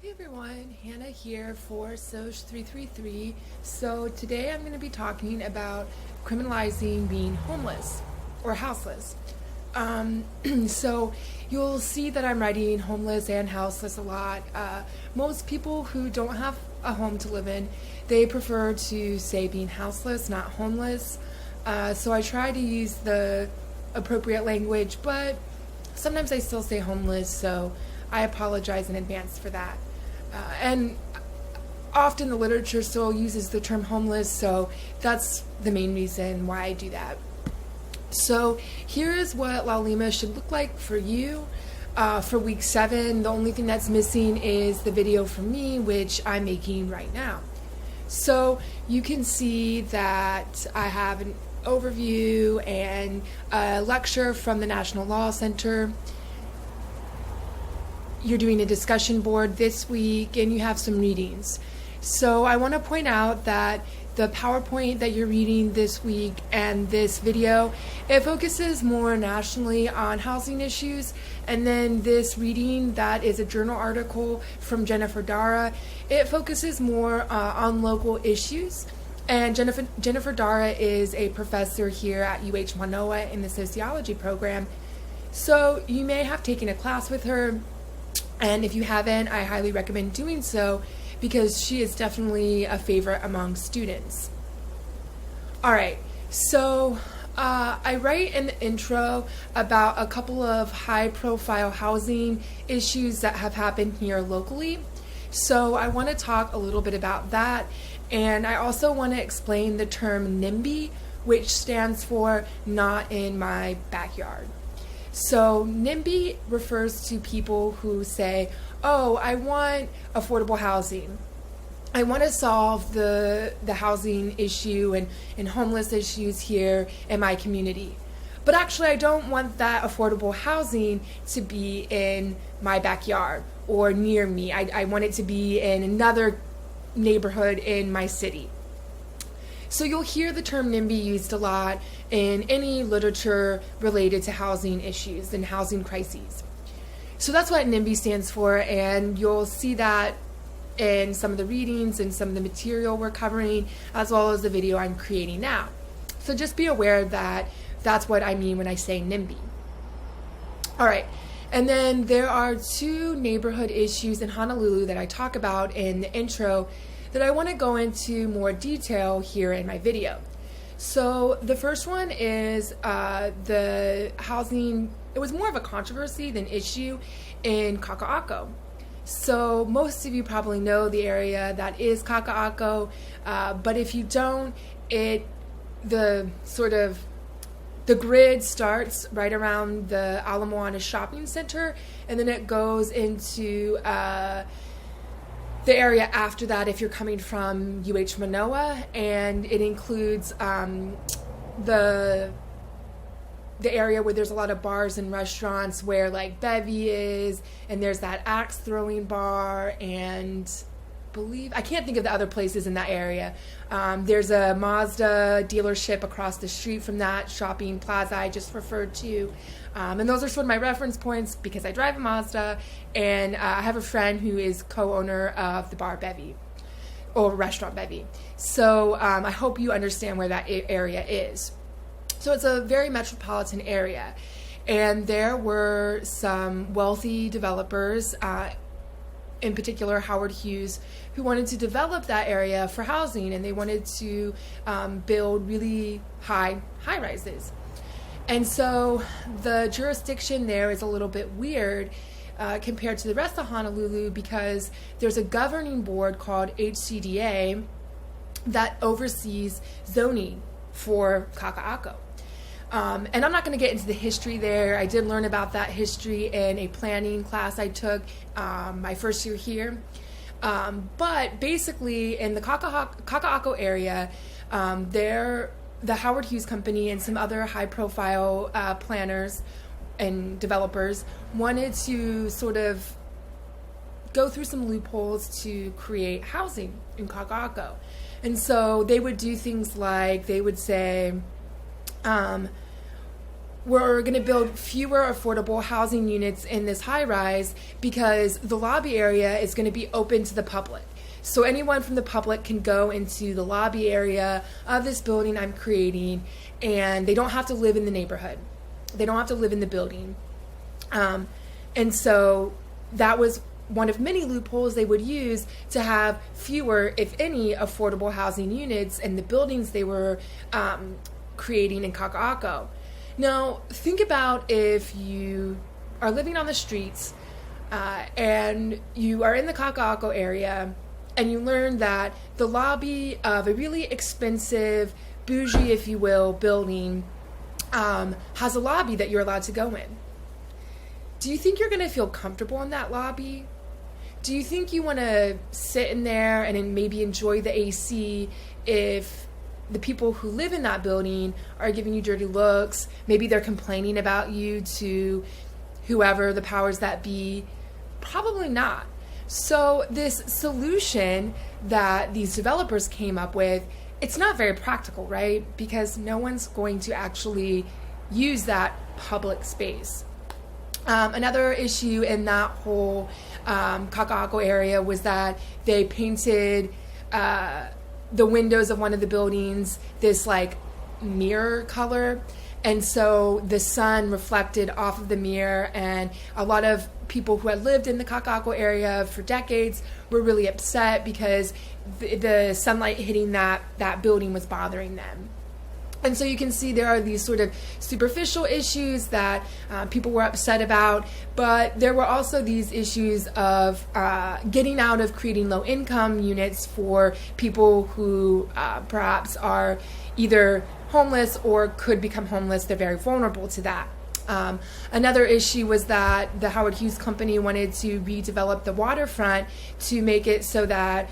Hey everyone, Hannah here for SOC 333. So today I'm going to be talking about criminalizing being homeless or houseless. So you'll see that I'm writing homeless and houseless a lot. Most people who don't have a home to live in, they prefer to say being houseless, not homeless. So I try to use the appropriate language, but sometimes I still say homeless, so I apologize in advance for that. And often the literature still uses the term homeless, so that's the main reason why I do that. So here is what La Lima should look like for you for week 7. The only thing that's missing is the video from me, which I'm making right now. So you can see that I have an overview and a lecture from the National Law Center. You're doing a discussion board this week, and you have some readings. So I want to point out that the PowerPoint that you're reading this week and this video, it focuses more nationally on housing issues. And then this reading, that is a journal article from Jennifer Dara, it focuses more on local issues. And Jennifer Dara is a professor here at UH Manoa in the sociology program. So you may have taken a class with her. And if you haven't, I highly recommend doing so because she is definitely a favorite among students. All right, so I write in the intro about a couple of high-profile housing issues that have happened here locally. So I want to talk a little bit about that. And I also want to explain the term NIMBY, which stands for not in my backyard. So NIMBY refers to people who say, oh, I want affordable housing. I want to solve the housing issue and homeless issues here in my community. But actually, I don't want that affordable housing to be in my backyard or near me. I want it to be in another neighborhood in my city. So you'll hear the term NIMBY used a lot in any literature related to housing issues and housing crises. So that's what NIMBY stands for, and you'll see that in some of the readings and some of the material we're covering, as well as the video I'm creating now. So just be aware that that's what I mean when I say NIMBY. All right, and then there are 2 neighborhood issues in Honolulu that I talk about in the intro that I want to go into more detail here in my video. So the first one is the housing. It was more of a controversy than issue in Kaka'ako. So most of you probably know the area that is Kaka'ako, but if you don't, the grid starts right around the Ala Moana shopping center, and then it goes into the area after that if you're coming from UH Manoa, and it includes the area where there's a lot of bars and restaurants where like Bevy is, and there's that axe throwing bar, and I can't think of the other places in that area. There's a Mazda dealership across the street from that shopping plaza I just referred to. And those are sort of my reference points because I drive a Mazda, and I have a friend who is co-owner of the bar Bevy, or restaurant Bevy. So I hope you understand where that area is. So it's a very metropolitan area, and there were some wealthy developers, in particular Howard Hughes, who wanted to develop that area for housing, and they wanted to build really high rises. And so the jurisdiction there is a little bit weird compared to the rest of Honolulu, because there's a governing board called HCDA that oversees zoning for Kaka'ako. And I'm not going to get into the history there. I did learn about that history in a planning class I took my first year here. But basically, in the Kaka'ako area, the Howard Hughes Company and some other high-profile planners and developers wanted to sort of go through some loopholes to create housing in Kaka'ako. And so they would do things like, they would say, we're going to build fewer affordable housing units in this high rise because the lobby area is going to be open to the public. So anyone from the public can go into the lobby area of this building I'm creating, and they don't have to live in the neighborhood. They don't have to live in the building. And so that was one of many loopholes they would use to have fewer, if any, affordable housing units in the buildings they were creating in Kaka'ako. Now, think about if you are living on the streets and you are in the Kaka'ako area and you learn that the lobby of a really expensive, bougie, if you will, building has a lobby that you're allowed to go in. Do you think you're going to feel comfortable in that lobby? Do you think you want to sit in there and then maybe enjoy the AC if the people who live in that building are giving you dirty looks? Maybe they're complaining about you to whoever the powers that be? Probably not. So this solution that these developers came up with, it's not very practical, right? Because no one's going to actually use that public space. Another issue in that whole Kaka'ako area was that they painted the windows of one of the buildings this like mirror color, and so the sun reflected off of the mirror, and a lot of people who had lived in the Kaka'ako area for decades were really upset because the sunlight hitting that building was bothering them. And so you can see there are these sort of superficial issues that people were upset about, but there were also these issues of getting out of creating low-income units for people who perhaps are either homeless or could become homeless. They're very vulnerable to that. Another issue was that the Howard Hughes Company wanted to redevelop the waterfront to make it so that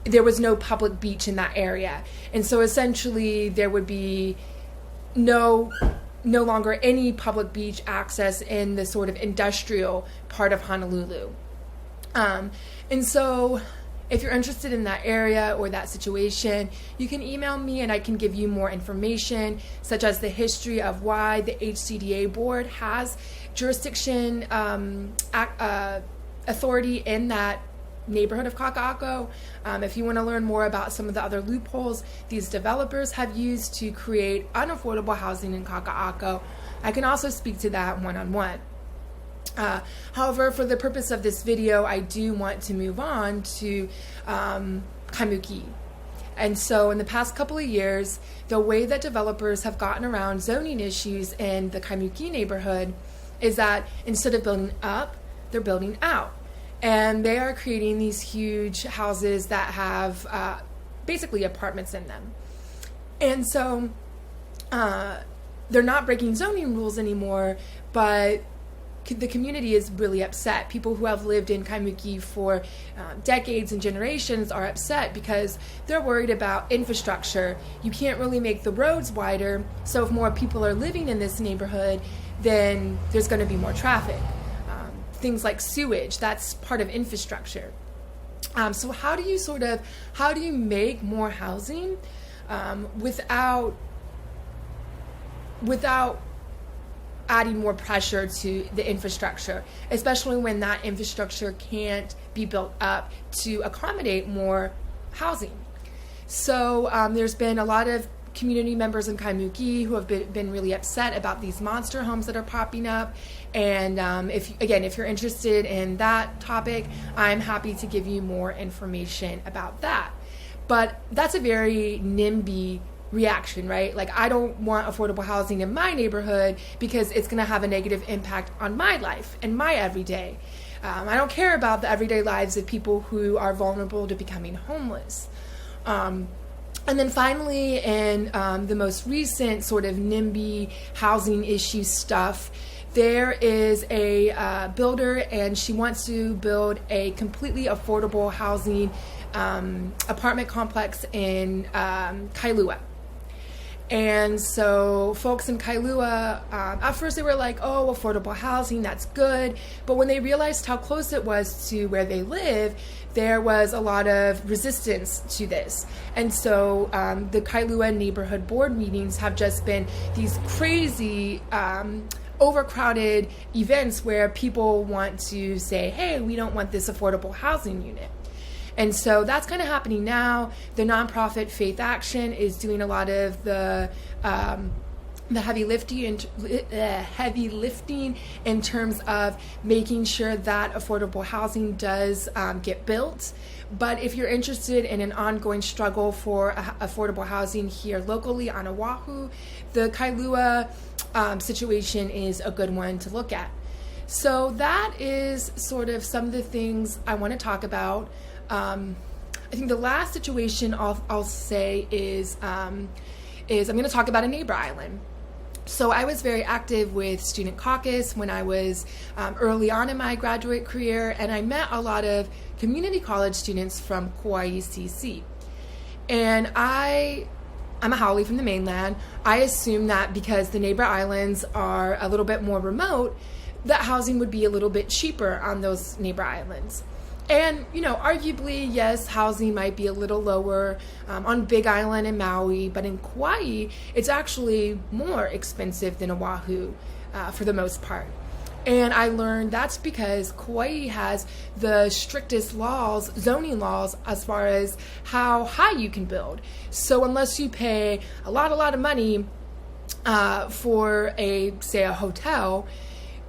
there was no public beach in that area. And so essentially there would be no longer any public beach access in the sort of industrial part of Honolulu. And so if you're interested in that area or that situation, you can email me and I can give you more information, such as the history of why the HCDA board has jurisdiction authority in that neighborhood of Kaka'ako. If you want to learn more about some of the other loopholes these developers have used to create unaffordable housing in Kaka'ako, I can also speak to that one-on-one. However, for the purpose of this video, I do want to move on to Kaimuki. And so in the past couple of years, the way that developers have gotten around zoning issues in the Kaimuki neighborhood is that instead of building up, they're building out. And they are creating these huge houses that have basically apartments in them. And so they're not breaking zoning rules anymore, but the community is really upset. People who have lived in Kaimuki for decades and generations are upset because they're worried about infrastructure. You can't really make the roads wider, so if more people are living in this neighborhood, then there's going to be more traffic. Things like sewage, that's part of infrastructure. So how do you make more housing without adding more pressure to the infrastructure, especially when that infrastructure can't be built up to accommodate more housing? So there's been a lot of community members in Kaimuki who have been really upset about these monster homes that are popping up. And if you're interested in that topic, I'm happy to give you more information about that. But that's a very NIMBY reaction, right? Like, I don't want affordable housing in my neighborhood because it's going to have a negative impact on my life and my everyday. I don't care about the everyday lives of people who are vulnerable to becoming homeless. And then finally, in the most recent sort of NIMBY housing issue stuff, there is a builder, and she wants to build a completely affordable housing apartment complex in Kailua. And so folks in Kailua, at first they were like, oh, affordable housing, that's good. But when they realized how close it was to where they live, there was a lot of resistance to this. And so the Kailua neighborhood board meetings have just been these crazy overcrowded events where people want to say, hey, we don't want this affordable housing unit. And so that's kind of happening now. The nonprofit Faith Action is doing a lot of the heavy lifting in terms of making sure that affordable housing does get built. But if you're interested in an ongoing struggle for affordable housing here locally on Oahu, the Kailua situation is a good one to look at. So that is sort of some of the things I want to talk about. I think the last situation I'll say is I'm going to talk about a neighbor island. So I was very active with Student Caucus when I was early on in my graduate career, and I met a lot of community college students from Kauai CC. And I'm a haole from the mainland. I assume that because the neighbor islands are a little bit more remote, that housing would be a little bit cheaper on those neighbor islands. And, arguably, yes, housing might be a little lower on Big Island and Maui, but in Kauai, it's actually more expensive than Oahu for the most part. And I learned that's because Kauai has the strictest zoning laws, as far as how high you can build. So unless you pay a lot of money for say a hotel,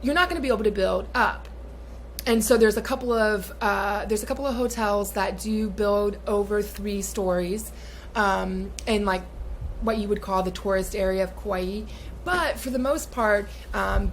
you're not going to be able to build up. And so there's a couple of hotels that do build over 3 stories in like what you would call the tourist area of Kauai. But for the most part,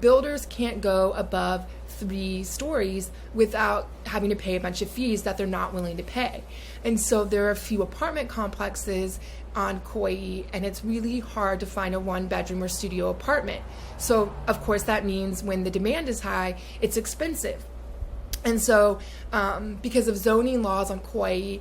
builders can't go above 3 stories without having to pay a bunch of fees that they're not willing to pay. And so there are a few apartment complexes on Kauai, and it's really hard to find a 1-bedroom or studio apartment. So of course that means when the demand is high, it's expensive. And so because of zoning laws on Kauai,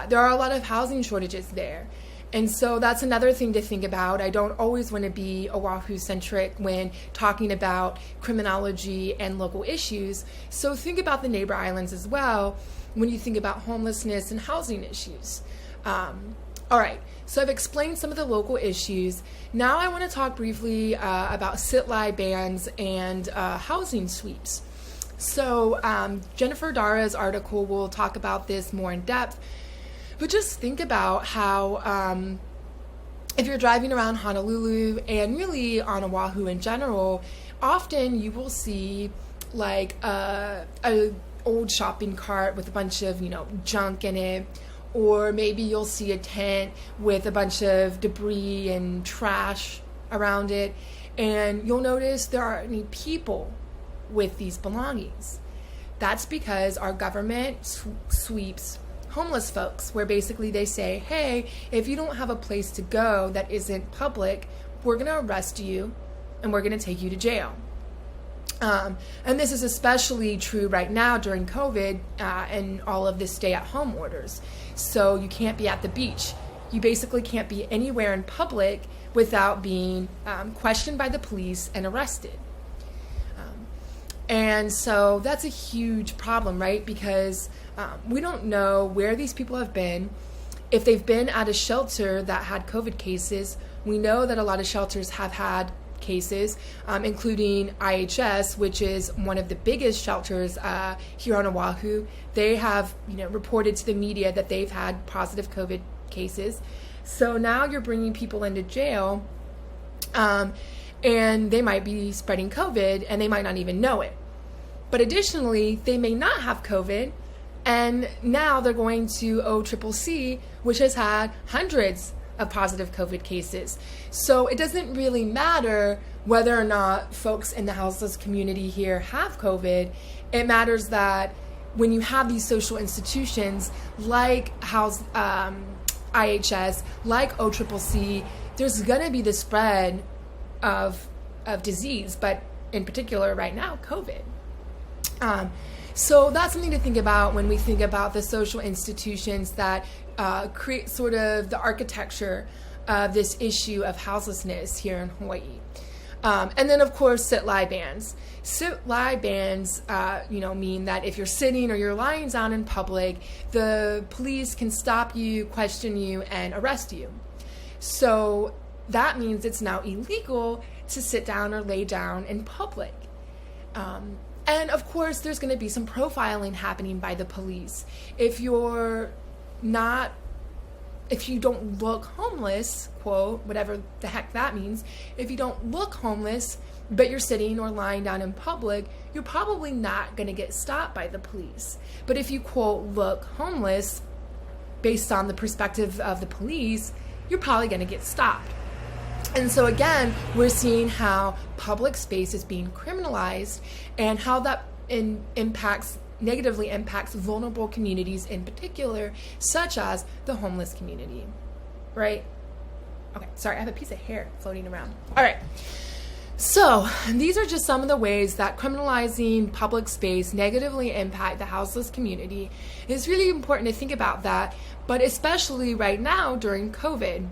there are a lot of housing shortages there. And so that's another thing to think about. I don't always want to be Oahu-centric when talking about criminology and local issues. So think about the neighbor islands as well when you think about homelessness and housing issues. All right, so I've explained some of the local issues. Now I want to talk briefly about sit-lie bans and housing sweeps. So Jennifer Dara's article will talk about this more in depth, but just think about how if you're driving around Honolulu and really on Oahu in general, often you will see like a old shopping cart with a bunch of junk in it, or maybe you'll see a tent with a bunch of debris and trash around it, and you'll notice there aren't any people with these belongings. That's because our government sweeps homeless folks, where basically they say, hey, if you don't have a place to go that isn't public, we're going to arrest you and we're going to take you to jail. And this is especially true right now during COVID and all of the stay-at-home orders. So you can't be at the beach. You basically can't be anywhere in public without being questioned by the police and arrested. And so that's a huge problem, right? Because we don't know where these people have been. If they've been at a shelter that had COVID cases, we know that a lot of shelters have had cases, including IHS, which is one of the biggest shelters here on Oahu. They have reported to the media that they've had positive COVID cases. So now you're bringing people into jail, and they might be spreading COVID, and they might not even know it. But additionally, they may not have COVID, and now they're going to OCCC, which has had hundreds of positive COVID cases. So it doesn't really matter whether or not folks in the houseless community here have COVID. It matters that when you have these social institutions like IHS, like OCCC, there's going to be the spread of disease, but in particular right now, COVID. So that's something to think about when we think about the social institutions that create sort of the architecture of this issue of houselessness here in Hawaii. And then, of course, sit-lie bans. Sit-lie bans, mean that if you're sitting or you're lying down in public, the police can stop you, question you, and arrest you. So that means it's now illegal to sit down or lay down in public. And of course, there's going to be some profiling happening by the police. If you don't look homeless, quote, whatever the heck that means, if you don't look homeless, but you're sitting or lying down in public, you're probably not going to get stopped by the police. But if you, quote, look homeless, based on the perspective of the police, you're probably going to get stopped. And so again, we're seeing how public space is being criminalized and how that negatively impacts vulnerable communities in particular, such as the homeless community, right? Okay, sorry, I have a piece of hair floating around. All right. So these are just some of the ways that criminalizing public space negatively impact the houseless community. It's really important to think about that, but especially right now during COVID.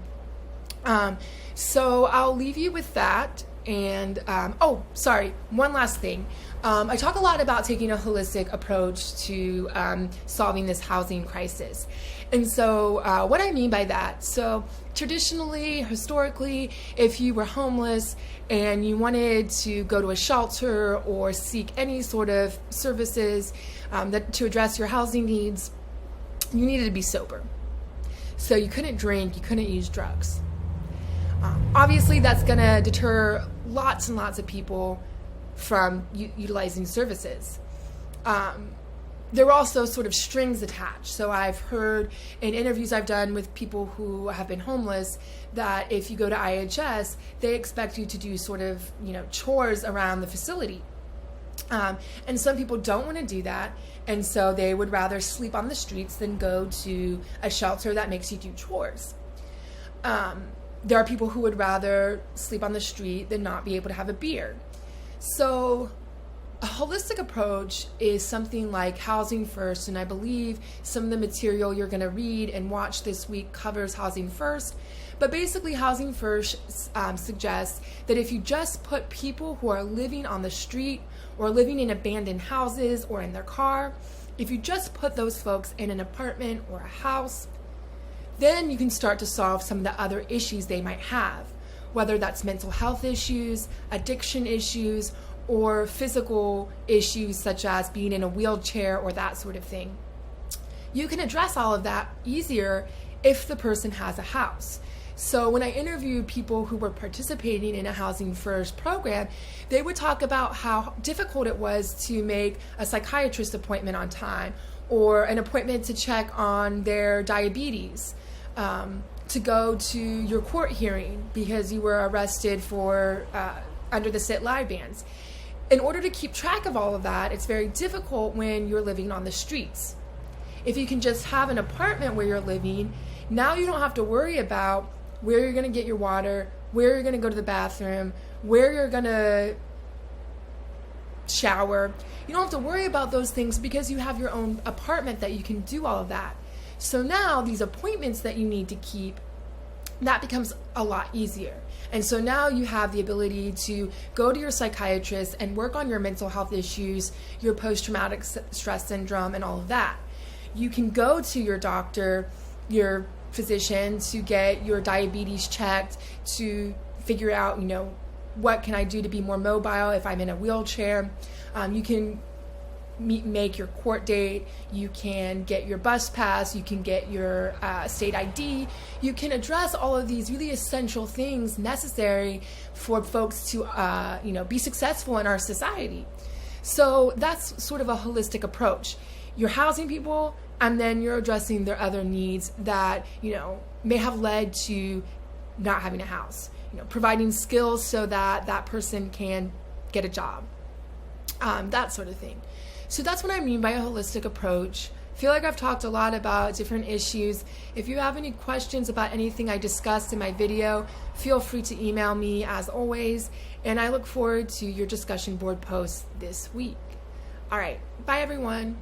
So I'll leave you with that. And, one last thing. I talk a lot about taking a holistic approach to solving this housing crisis. And so what I mean by that, so traditionally, historically, if you were homeless and you wanted to go to a shelter or seek any sort of services to address your housing needs, you needed to be sober. So you couldn't drink, you couldn't use drugs. Obviously, that's going to deter lots and lots of people from utilizing services. There were also sort of strings attached. So I've heard in interviews I've done with people who have been homeless that if you go to IHS, they expect you to do sort of, chores around the facility. And some people don't want to do that. And so they would rather sleep on the streets than go to a shelter that makes you do chores. There are people who would rather sleep on the street than not be able to have a beer. So a holistic approach is something like Housing First, and I believe some of the material you're going to read and watch this week covers Housing First. But basically, Housing First suggests that if you just put people who are living on the street or living in abandoned houses or in their car, if you just put those folks in an apartment or a house, then you can start to solve some of the other issues they might have, whether that's mental health issues, addiction issues, or physical issues such as being in a wheelchair or that sort of thing. You can address all of that easier if the person has a house. So when I interviewed people who were participating in a Housing First program, they would talk about how difficult it was to make a psychiatrist appointment on time or an appointment to check on their diabetes, to go to your court hearing because you were arrested for under the sit-lie bans. In order to keep track of all of that, it's very difficult when you're living on the streets. If you can just have an apartment where you're living, now you don't have to worry about where you're going to get your water, where you're going to go to the bathroom, where you're going to shower. You don't have to worry about those things because you have your own apartment that you can do all of that. So now these appointments that you need to keep, that becomes a lot easier. And so now you have the ability to go to your psychiatrist and work on your mental health issues, your post-traumatic stress syndrome, and all of that. You can go to your doctor, your physician, to get your diabetes checked, to figure out, what can I do to be more mobile if I'm in a wheelchair. You can make your court date, you can get your bus pass, you can get your state ID, you can address all of these really essential things necessary for folks to be successful in our society. So that's sort of a holistic approach. You're housing people and then you're addressing their other needs that may have led to not having a house, providing skills so that that person can get a job, that sort of thing. So that's what I mean by a holistic approach. I feel like I've talked a lot about different issues. If you have any questions about anything I discussed in my video, feel free to email me as always, and I look forward to your discussion board posts this week. All right, bye everyone.